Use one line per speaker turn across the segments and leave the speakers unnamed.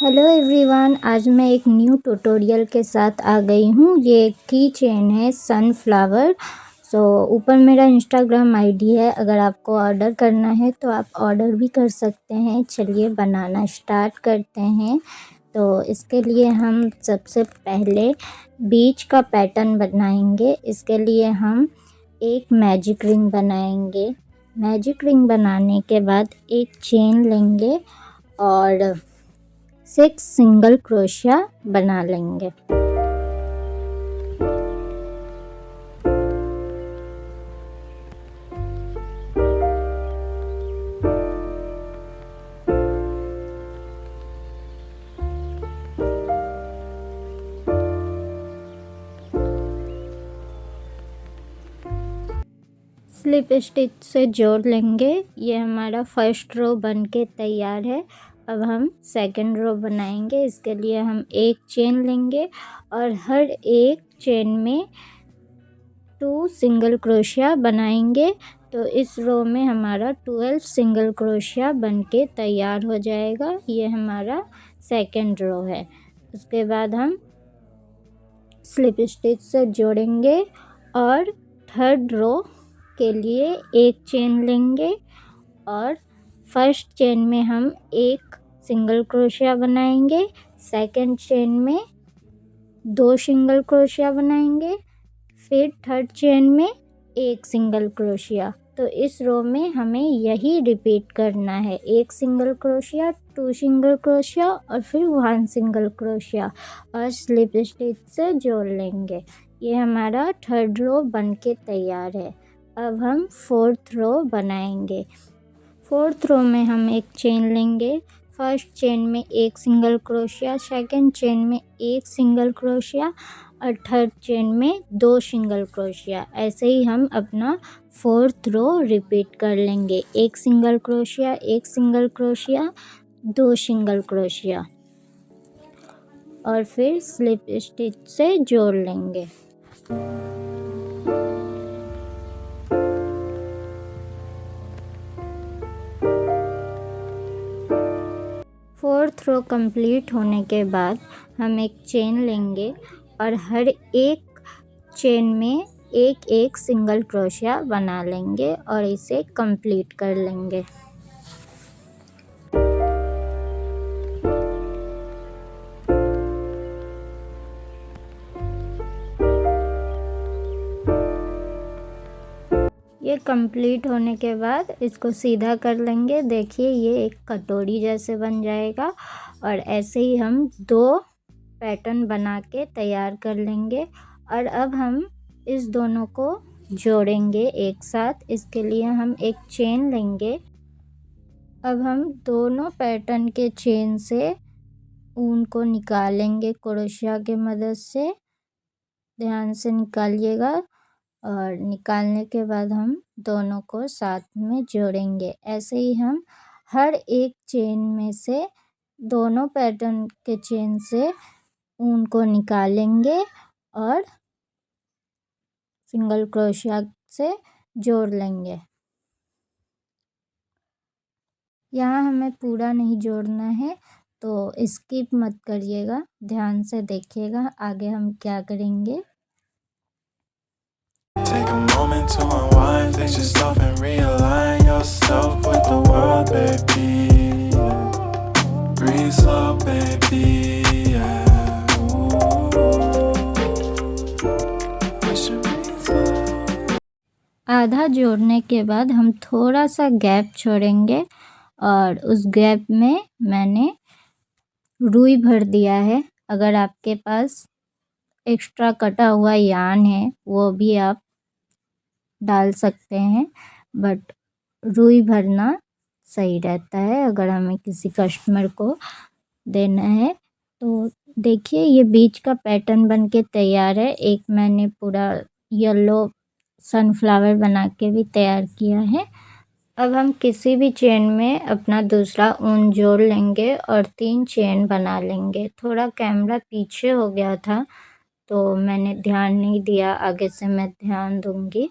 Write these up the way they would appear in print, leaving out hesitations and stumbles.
Hello everyone, आज मैं एक न्यू ट्यूटोरियल के साथ आ गई हूँ। ये एक की चेन है सनफ्लावर। ऊपर मेरा इंस्टाग्राम आईडी है, अगर आपको ऑर्डर करना है तो आप ऑर्डर भी कर सकते हैं। चलिए बनाना स्टार्ट करते हैं। तो इसके लिए हम सबसे पहले बीच का पैटर्न बनाएंगे। इसके लिए हम एक मैजिक रिंग बनाएंगे। मैजिक रिंग बनाने के बाद एक चेन लेंगे और 6 सिंगल क्रोशिया बना लेंगे। स्लिप स्टिच से जोड़ लेंगे। ये हमारा फर्स्ट रो बन के तैयार है। अब हम सेकंड रो बनाएंगे। इसके लिए हम एक चेन लेंगे और हर एक चेन में 2 सिंगल क्रोशिया बनाएंगे। तो इस रो में हमारा 12 सिंगल क्रोशिया बन के तैयार हो जाएगा। ये हमारा सेकंड रो है। उसके बाद हम स्लिप स्टिच से जोड़ेंगे और थर्ड रो के लिए एक चेन लेंगे और फर्स्ट चेन में हम एक सिंगल क्रोशिया बनाएंगे। सेकंड चेन में 2 सिंगल क्रोशिया बनाएंगे। फिर थर्ड चेन में एक सिंगल क्रोशिया। तो इस रो में हमें यही रिपीट करना है। एक सिंगल क्रोशिया, 2 सिंगल क्रोशिया और फिर 1 सिंगल क्रोशिया और स्लिप स्टिच से जोड़ लेंगे। ये हमारा थर्ड रो बन के तैयार है। अब हम फोर्थ रो बनाएंगे। फोर्थ रो में हम एक चेन लेंगे। फर्स्ट चेन में एक सिंगल क्रोशिया, सेकंड चेन में एक सिंगल क्रोशिया और थर्ड चेन में 2 सिंगल क्रोशिया। ऐसे ही हम अपना फोर्थ रो रिपीट कर लेंगे। एक सिंगल क्रोशिया, एक सिंगल क्रोशिया, 2 सिंगल क्रोशिया और फिर स्लिप स्टिच से जोड़ लेंगे। फोर्थ रो कंप्लीट होने के बाद हम एक चेन लेंगे और हर एक चेन में एक एक सिंगल क्रोशिया बना लेंगे और इसे कंप्लीट कर लेंगे। ये कंप्लीट होने के बाद इसको सीधा कर लेंगे। देखिए ये एक कटोरी जैसे बन जाएगा और ऐसे ही हम 2 पैटर्न बना के तैयार कर लेंगे। और अब हम इस दोनों को जोड़ेंगे एक साथ। इसके लिए हम एक चेन लेंगे। अब हम दोनों पैटर्न के चेन से ऊन को निकालेंगे क्रोशिया की मदद से। ध्यान से निकालिएगा और निकालने के बाद हम दोनों को साथ में जोड़ेंगे। ऐसे ही हम हर एक चेन में से दोनों पैटर्न के चेन से ऊन को निकालेंगे और सिंगल क्रोशिया से जोड़ लेंगे। यहाँ हमें पूरा नहीं जोड़ना है, तो स्किप मत करिएगा, ध्यान से देखिएगा आगे हम क्या करेंगे।
Take a moment to unwind, fix yourself and realign yourself with the world, baby. Breathe slow, baby.
आधा जोड़ने के बाद हम थोड़ा सा गैप छोड़ेंगे और उस गैप में मैंने रुई भर दिया है। अगर आपके पास एक्स्ट्रा कटा हुआ यार्न है वो भी आप डाल सकते हैं, बट रुई भरना सही रहता है अगर हमें किसी कस्टमर को देना है। तो देखिए ये बीच का पैटर्न बन के तैयार है। एक मैंने पूरा येलो सनफ्लावर बना के भी तैयार किया है। अब हम किसी भी चेन में अपना दूसरा ऊन जोड़ लेंगे और 3 चेन बना लेंगे। थोड़ा कैमरा पीछे हो गया था तो मैंने ध्यान नहीं दिया, आगे से मैं ध्यान दूंगी।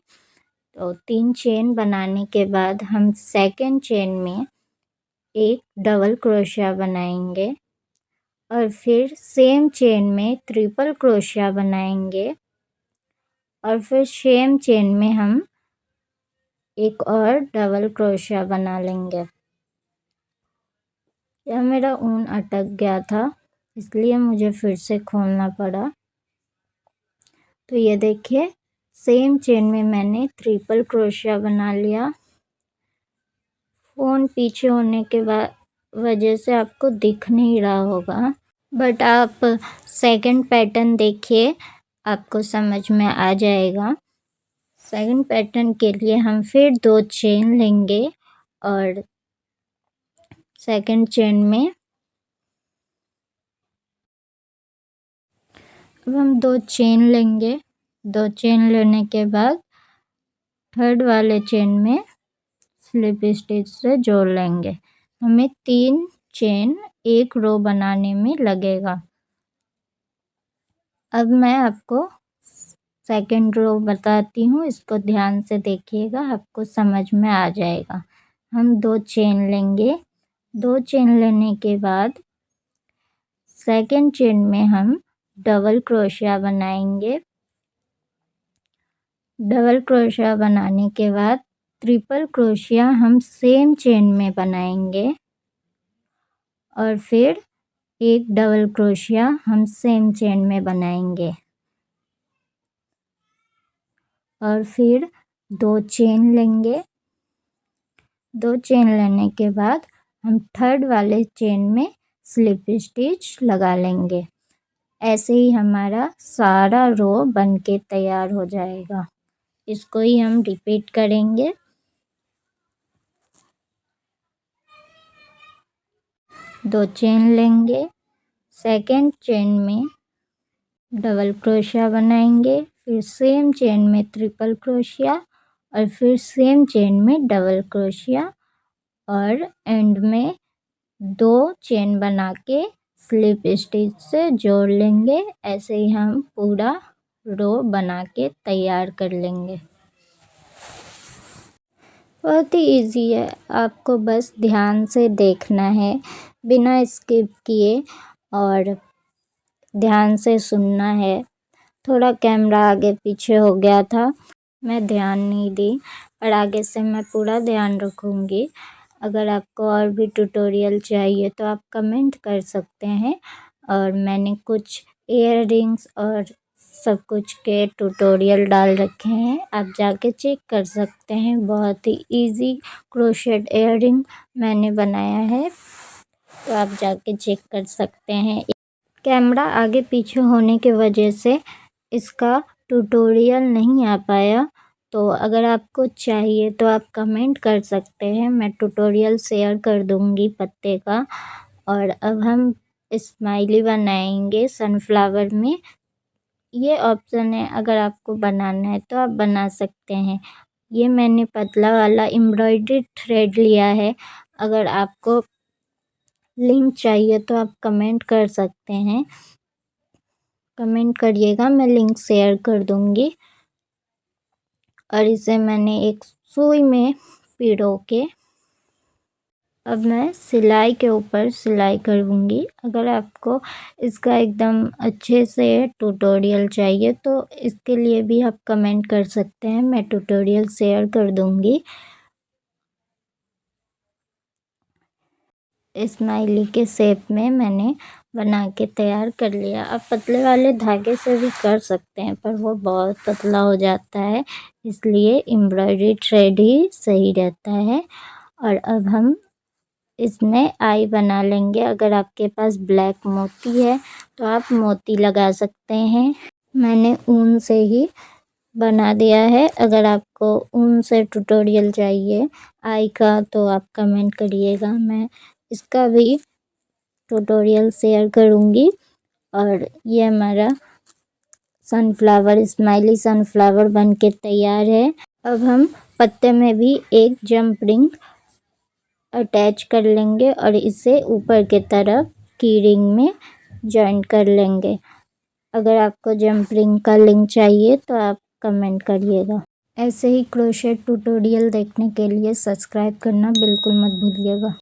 तो 3 चेन बनाने के बाद हम सेकंड चेन में एक डबल क्रोशिया बनाएंगे और फिर सेम चेन में ट्रिपल क्रोशिया बनाएंगे और फिर सेम चेन में हम एक और डबल क्रोशिया बना लेंगे। यह मेरा ऊन अटक गया था, इसलिए मुझे फिर से खोलना पड़ा। तो ये देखिए, सेम चेन में मैंने ट्रिपल क्रोशिया बना लिया। फ़ोन पीछे होने के वजह से आपको दिख नहीं रहा होगा, बट आप सेकंड पैटर्न देखिए, आपको समझ में आ जाएगा। सेकंड पैटर्न के लिए हम फिर 2 चेन लेंगे और सेकंड चेन में अब हम 2 चेन लेंगे। 2 चेन लेने के बाद थर्ड वाले चेन में स्लिप स्टिच से जोड़ लेंगे। हमें 3 चेन एक रो बनाने में लगेगा। अब मैं आपको सेकंड रो बताती हूँ, इसको ध्यान से देखिएगा, आपको समझ में आ जाएगा। हम 2 चेन लेंगे। 2 चेन लेने के बाद सेकंड चेन में हम डबल क्रोशिया बनाएंगे। डबल क्रोशिया बनाने के बाद ट्रिपल क्रोशिया हम सेम चेन में बनाएंगे और फिर एक डबल क्रोशिया हम सेम चेन में बनाएंगे और फिर 2 चेन लेंगे। 2 चेन लेने के बाद हम थर्ड वाले चेन में स्लिप स्टिच लगा लेंगे। ऐसे ही हमारा सारा रो बनके तैयार हो जाएगा। इसको ही हम रिपीट करेंगे। दो चेन लेंगे, सेकंड चेन में डबल क्रोशिया बनाएंगे, फिर सेम चेन में ट्रिपल क्रोशिया और फिर सेम चेन में डबल क्रोशिया और एंड में 2 चेन बना के स्लिप स्टिच से जोड़ लेंगे। ऐसे ही हम पूरा रो बना के तैयार कर लेंगे। बहुत ही इजी है, आपको बस ध्यान से देखना है बिना स्किप किए और ध्यान से सुनना है। थोड़ा कैमरा आगे पीछे हो गया था, मैं ध्यान नहीं दी, और आगे से मैं पूरा ध्यान रखूँगी। अगर आपको और भी ट्यूटोरियल चाहिए तो आप कमेंट कर सकते हैं, और मैंने कुछ ईयर रिंग्स और सब कुछ के ट्यूटोरियल डाल रखे हैं, आप जाके चेक कर सकते हैं। बहुत ही इजी क्रोशेट ईयर रिंग मैंने बनाया है, तो आप जाके चेक कर सकते हैं। कैमरा आगे पीछे होने की वजह से इसका ट्यूटोरियल नहीं आ पाया, तो अगर आपको चाहिए तो आप कमेंट कर सकते हैं, मैं ट्यूटोरियल शेयर कर दूँगी पत्ते का। और अब हम स्माइली बनाएंगे सनफ्लावर में। ये ऑप्शन है, अगर आपको बनाना है तो आप बना सकते हैं। ये मैंने पतला वाला एम्ब्रॉयडरी थ्रेड लिया है। अगर आपको लिंक चाहिए तो आप कमेंट कर सकते हैं, कमेंट करिएगा, मैं लिंक शेयर कर दूँगी। और इसे मैंने एक सुई में पिरो के अब मैं सिलाई के ऊपर सिलाई करूँगी। अगर आपको इसका एकदम अच्छे से ट्यूटोरियल चाहिए तो इसके लिए भी आप कमेंट कर सकते हैं, मैं ट्यूटोरियल शेयर कर दूँगी। स्माइली के शेप में मैंने बना के तैयार कर लिया। आप पतले वाले धागे से भी कर सकते हैं, पर वो बहुत पतला हो जाता है, इसलिए एम्ब्रॉयडरी थ्रेड ही सही रहता है। और अब हम इसमें आई बना लेंगे। अगर आपके पास ब्लैक मोती है तो आप मोती लगा सकते हैं, मैंने ऊन से ही बना दिया है। अगर आपको ऊन से ट्यूटोरियल चाहिए आई का तो आप कमेंट करिएगा, मैं इसका भी ट्यूटोरियल शेयर करूँगी। और ये हमारा सनफ्लावर स्माइली सनफ्लावर बन के तैयार है। अब हम पत्ते में भी एक जंप रिंग अटैच कर लेंगे और इसे ऊपर की तरफ की रिंग में जॉइन कर लेंगे। अगर आपको जंप रिंग का लिंक चाहिए तो आप कमेंट करिएगा। ऐसे ही क्रोशेट ट्यूटोरियल देखने के लिए सब्सक्राइब करना बिल्कुल मत भूलिएगा।